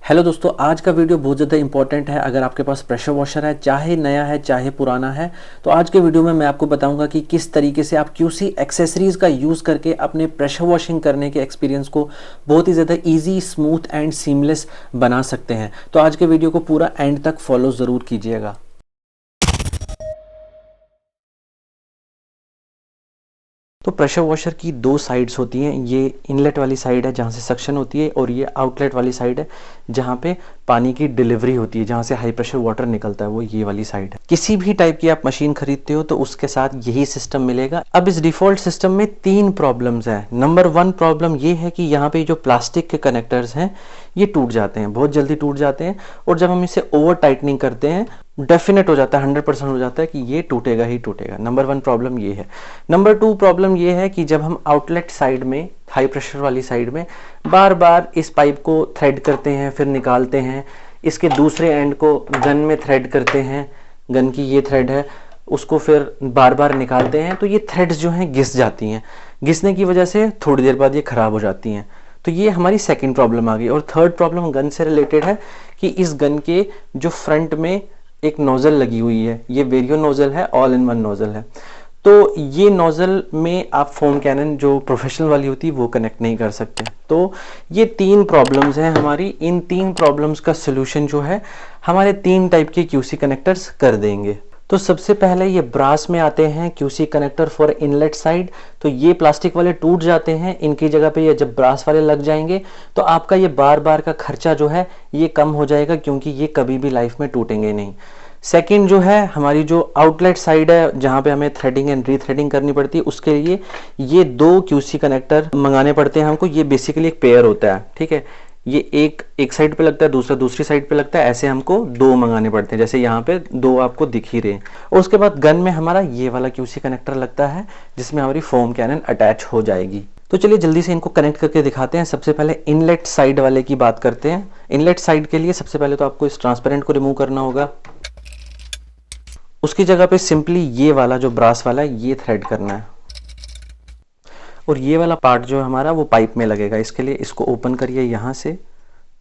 Hello दोस्तों, आज का वीडियो बहुत ज़्यादा इंपॉर्टेंट है। अगर आपके पास प्रेशर वॉशर है, चाहे नया है चाहे पुराना है, तो आज के वीडियो में मैं आपको बताऊंगा कि किस तरीके से आप क्यूसी एक्सेसरीज़ का यूज़ करके अपने प्रेशर वॉशिंग करने के एक्सपीरियंस को बहुत ही ज़्यादा ईजी, स्मूथ एंड सीमलेस बना सकते हैं। तो आज के वीडियो को पूरा एंड तक फॉलो ज़रूर कीजिएगा। तो प्रेशर वॉशर की दो साइड्स होती हैं। ये इनलेट वाली साइड है जहाँ से सक्शन होती है, और ये आउटलेट वाली साइड है जहाँ पे पानी की डिलीवरी होती है, जहाँ से हाई प्रेशर वाटर निकलता है, वो ये वाली साइड है। किसी भी टाइप की आप मशीन खरीदते हो तो उसके साथ यही सिस्टम मिलेगा। अब इस डिफॉल्ट सिस्टम में तीन प्रॉब्लम्स हैं। नंबर 1 प्रॉब्लम ये है कि यहाँ पे जो प्लास्टिक के कनेक्टर्स हैं ये टूट जाते हैं, बहुत जल्दी टूट जाते हैं, और जब हम इसे ओवर टाइटनिंग करते हैं डेफिनेट हो जाता है, 100% हो जाता है कि ये टूटेगा ही टूटेगा। नंबर 1 प्रॉब्लम ये है। नंबर 2 प्रॉब्लम ये है कि जब हम आउटलेट साइड में, हाई प्रेशर वाली साइड में बार बार इस पाइप को थ्रेड करते हैं, फिर निकालते हैं, इसके दूसरे एंड को गन में थ्रेड करते हैं, गन की ये थ्रेड है उसको फिर बार बार निकालते हैं, तो ये थ्रेड्स जो हैं घिस जाती हैं। घिसने की वजह से थोड़ी देर बाद ये खराब हो जाती हैं। तो ये हमारी सेकंड प्रॉब्लम आ गई। और थर्ड प्रॉब्लम गन से रिलेटेड है कि इस गन के जो फ्रंट में एक नोजल लगी हुई है, ये वेरियो नोजल है, ऑल इन वन नोजल है। तो ये नोजल में आप फोम कैनन जो प्रोफेशनल वाली होती है वो कनेक्ट नहीं कर सकते। तो ये तीन प्रॉब्लम्स हैं हमारी। इन तीन प्रॉब्लम्स का सोल्यूशन जो है हमारे 3 टाइप के क्यूसी कनेक्टर्स कर देंगे। तो सबसे पहले ये ब्रास में आते हैं QC connector for inlet side. तो ये प्लास्टिक वाले टूट जाते हैं, इनकी जगह पे ये जब ब्रास वाले लग जाएंगे तो आपका ये बार बार का खर्चा जो है ये कम हो जाएगा, क्योंकि ये कभी भी लाइफ में टूटेंगे नहीं। सेकंड जो है हमारी जो आउटलेट साइड है जहाँ पे हमें थ्रेडिंग एंड रीथ्रेडिंग करनी पड़ती है, उसके लिए ये 2 क्यूसी कनेक्टर मंगाने पड़ते हैं हमको। ये बेसिकली एक पेयर होता है, ठीक है। ये एक साइड पे लगता है, दूसरा दूसरी साइड पे लगता है, ऐसे हमको 2 मंगाने पड़ते हैं, जैसे यहाँ पे 2 आपको दिख ही रहे हैं। और उसके बाद गन में हमारा ये वाला क्यूसी कनेक्टर लगता है जिसमें हमारी फोम कैनन अटैच हो जाएगी। तो चलिए जल्दी से इनको कनेक्ट करके दिखाते हैं। सबसे पहले इनलेट साइड वाले की बात करते हैं। इनलेट साइड के लिए सबसे पहले तो आपको इस ट्रांसपेरेंट को रिमूव करना होगा। उसकी जगह पे सिंपली ये वाला जो ब्रास वाला है ये थ्रेड करना है, और ये वाला पार्ट जो है हमारा वो पाइप में लगेगा। इसके लिए इसको ओपन करिए यहाँ से,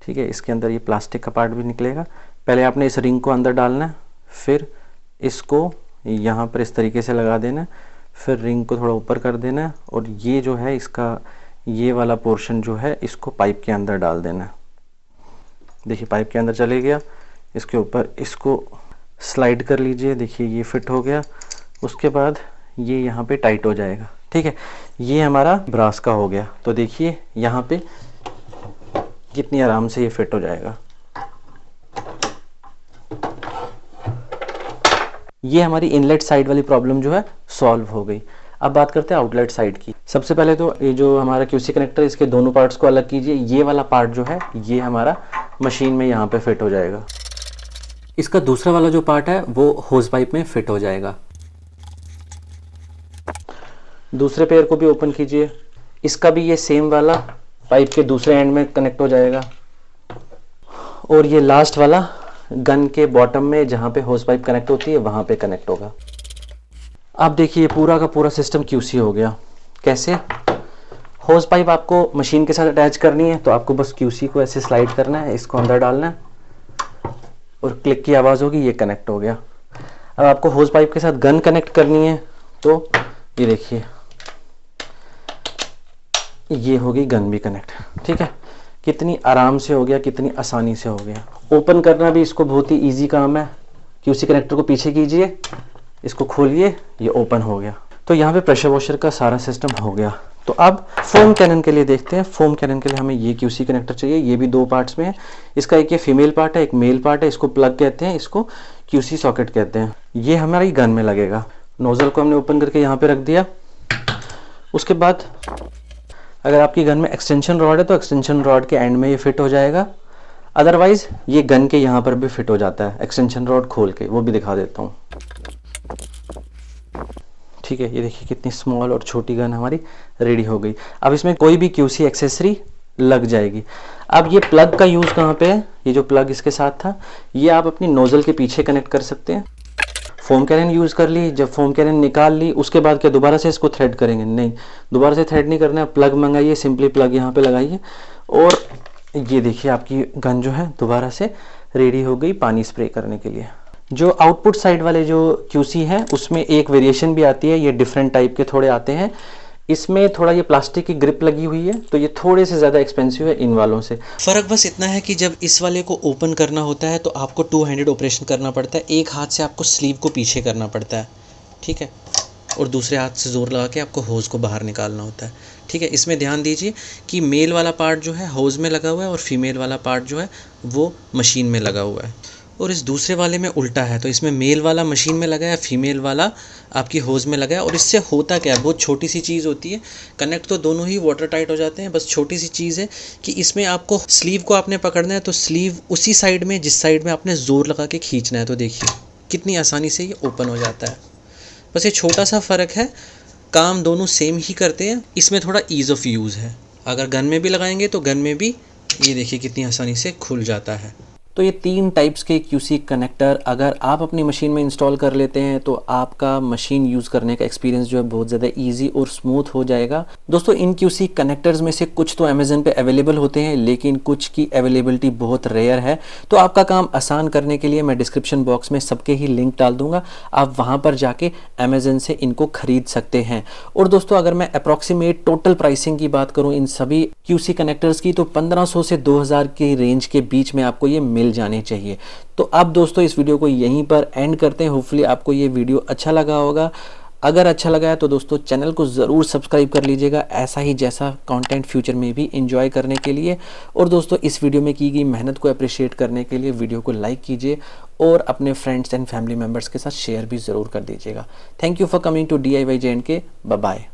ठीक है। इसके अंदर ये प्लास्टिक का पार्ट भी निकलेगा। पहले आपने इस रिंग को अंदर डालना है, फिर इसको यहाँ पर इस तरीके से लगा देना है, फिर रिंग को थोड़ा ऊपर कर देना है, और ये जो है इसका ये वाला पोर्शन जो है इसको पाइप के अंदर डाल देना है। देखिए पाइप के अंदर चले गया। इसके ऊपर इसको स्लाइड कर लीजिए, देखिए ये फिट हो गया। उसके बाद ये यहाँ पे टाइट हो जाएगा, ठीक है। ये हमारा ब्रास का हो गया। तो देखिए यहाँ पे कितनी आराम से ये फिट हो जाएगा। ये हमारी इनलेट साइड वाली प्रॉब्लम जो है सॉल्व हो गई। अब बात करते हैं आउटलेट साइड की। सबसे पहले तो ये जो हमारा क्यूसी कनेक्टर, इसके दोनों पार्ट्स को अलग कीजिए। ये वाला पार्ट जो है ये हमारा मशीन में यहाँ पे फिट हो जाएगा। इसका दूसरा वाला जो पार्ट है वो होज पाइप में फिट हो जाएगा। दूसरे पेयर को भी ओपन कीजिए। इसका भी ये सेम वाला पाइप के दूसरे एंड में कनेक्ट हो जाएगा, और ये लास्ट वाला गन के बॉटम में जहाँ पे होज पाइप कनेक्ट होती है वहाँ पे कनेक्ट होगा। अब देखिए पूरा का पूरा सिस्टम क्यूसी हो गया। कैसे? होज पाइप आपको मशीन के साथ अटैच करनी है, तो आपको बस क्यूसी को ऐसे स्लाइड करना है, इसको अंदर डालना है, और क्लिक की आवाज़ होगी, ये कनेक्ट हो गया। अब आपको होज पाइप के साथ गन कनेक्ट करनी है, तो ये देखिए ये हो गई गन भी कनेक्ट, ठीक है। कितनी आराम से हो गया, कितनी आसानी से हो गया। ओपन करना भी इसको बहुत ही इजी काम है। क्यूसी कनेक्टर को पीछे कीजिए, इसको खोलिए, ये ओपन हो गया। तो यहाँ पे प्रेशर वॉशर का सारा सिस्टम हो गया। तो अब फोम कैनन के लिए देखते हैं। फोम कैनन के लिए हमें ये क्यूसी कनेक्टर चाहिए। ये भी 2 पार्ट्स में है। इसका एक ये फीमेल पार्ट है, एक मेल पार्ट है। इसको प्लग कहते हैं, इसको क्यूसी सॉकेट कहते हैं। ये हमारी गन में लगेगा। नोजल को हमने ओपन करके यहाँ पे रख दिया। उसके बाद अगर आपकी गन में एक्सटेंशन रॉड है तो एक्सटेंशन रॉड के एंड में ये फिट हो जाएगा। अदरवाइज ये गन के यहाँ पर भी फिट हो जाता है एक्सटेंशन रॉड खोल के, वो भी दिखा देता हूँ, ठीक है। ये देखिए कितनी स्मॉल और छोटी गन हमारी रेडी हो गई। अब इसमें कोई भी क्यूसी एक्सेसरी लग जाएगी। अब ये प्लग का यूज़ कहाँ पे है? ये जो प्लग इसके साथ था ये आप अपनी नोजल के पीछे कनेक्ट कर सकते हैं। फोम कैनन यूज़ कर ली, जब फोम कैनन निकाल ली उसके बाद क्या दोबारा से इसको थ्रेड करेंगे? नहीं, दोबारा से थ्रेड नहीं करना है। प्लग मंगाइए, सिंपली प्लग यहाँ पे लगाइए, और ये देखिए आपकी गन जो है दोबारा से रेडी हो गई पानी स्प्रे करने के लिए। जो आउटपुट साइड वाले जो QC हैं उसमें एक वेरिएशन भी आती है, ये डिफरेंट टाइप के थोड़े आते हैं। इसमें थोड़ा ये प्लास्टिक की ग्रिप लगी हुई है तो ये थोड़े से ज़्यादा एक्सपेंसिव है इन वालों से। फ़र्क बस इतना है कि जब इस वाले को ओपन करना होता है तो आपको 2 हैंडेड ऑपरेशन करना पड़ता है, एक हाथ से आपको स्लीव को पीछे करना पड़ता है, ठीक है, और दूसरे हाथ से ज़ोर लगा के आपको होज़ को बाहर निकालना होता है, ठीक है। इसमें ध्यान दीजिए कि मेल वाला पार्ट जो है होज़ में लगा हुआ है और फीमेल वाला पार्ट जो है वो मशीन में लगा हुआ है, और इस दूसरे वाले में उल्टा है। तो इसमें मेल वाला मशीन में लगा है, फीमेल वाला आपकी होज़ में लगा है। और इससे होता क्या है, बहुत छोटी सी चीज़ होती है, कनेक्ट तो दोनों ही वाटर टाइट हो जाते हैं, बस छोटी सी चीज़ है कि इसमें आपको स्लीव को आपने पकड़ना है तो स्लीव उसी साइड में जिस साइड में आपने ज़ोर लगा के खींचना है। तो देखिए कितनी आसानी से ये ओपन हो जाता है। बस ये छोटा सा फ़र्क है, काम दोनों सेम ही करते हैं, इसमें थोड़ा ईज़ ऑफ यूज़ है। अगर गन में भी लगाएंगे तो गन में भी ये देखिए कितनी आसानी से खुल जाता है। तो ये 3 टाइप्स के QC कनेक्टर अगर आप अपनी मशीन में इंस्टॉल कर लेते हैं तो आपका मशीन यूज़ करने का एक्सपीरियंस जो है बहुत ज़्यादा इजी और स्मूथ हो जाएगा। दोस्तों इन QC कनेक्टर्स में से कुछ तो अमेज़न पे अवेलेबल होते हैं लेकिन कुछ की अवेलेबिलिटी बहुत रेयर है। तो आपका काम आसान करने के लिए मैं डिस्क्रिप्शन बॉक्स में सबके ही लिंक डाल दूंगा, आप वहाँ पर जाके अमेज़न से इनको खरीद सकते हैं। और दोस्तों अगर मैं अप्रॉक्सीमेट टोटल प्राइसिंग की बात करूँ इन सभी QC कनेक्टर्स की तो 1500 से 2000 की रेंज के बीच में आपको ये मिल जाने चाहिए। तो अब दोस्तों इस वीडियो को यहीं पर एंड करते हैं। होपफुली आपको ये वीडियो अच्छा लगा होगा। अगर अच्छा लगा है तो दोस्तों चैनल को ज़रूर सब्सक्राइब कर लीजिएगा ऐसा ही जैसा कंटेंट फ्यूचर में भी एंजॉय करने के लिए। और दोस्तों इस वीडियो में की गई मेहनत को अप्रिशिएट करने के लिए वीडियो को लाइक कीजिए और अपने फ्रेंड्स एंड फैमिली मेम्बर्स के साथ शेयर भी ज़रूर कर दीजिएगा। Thank you for coming to DIY J&K। Bye bye.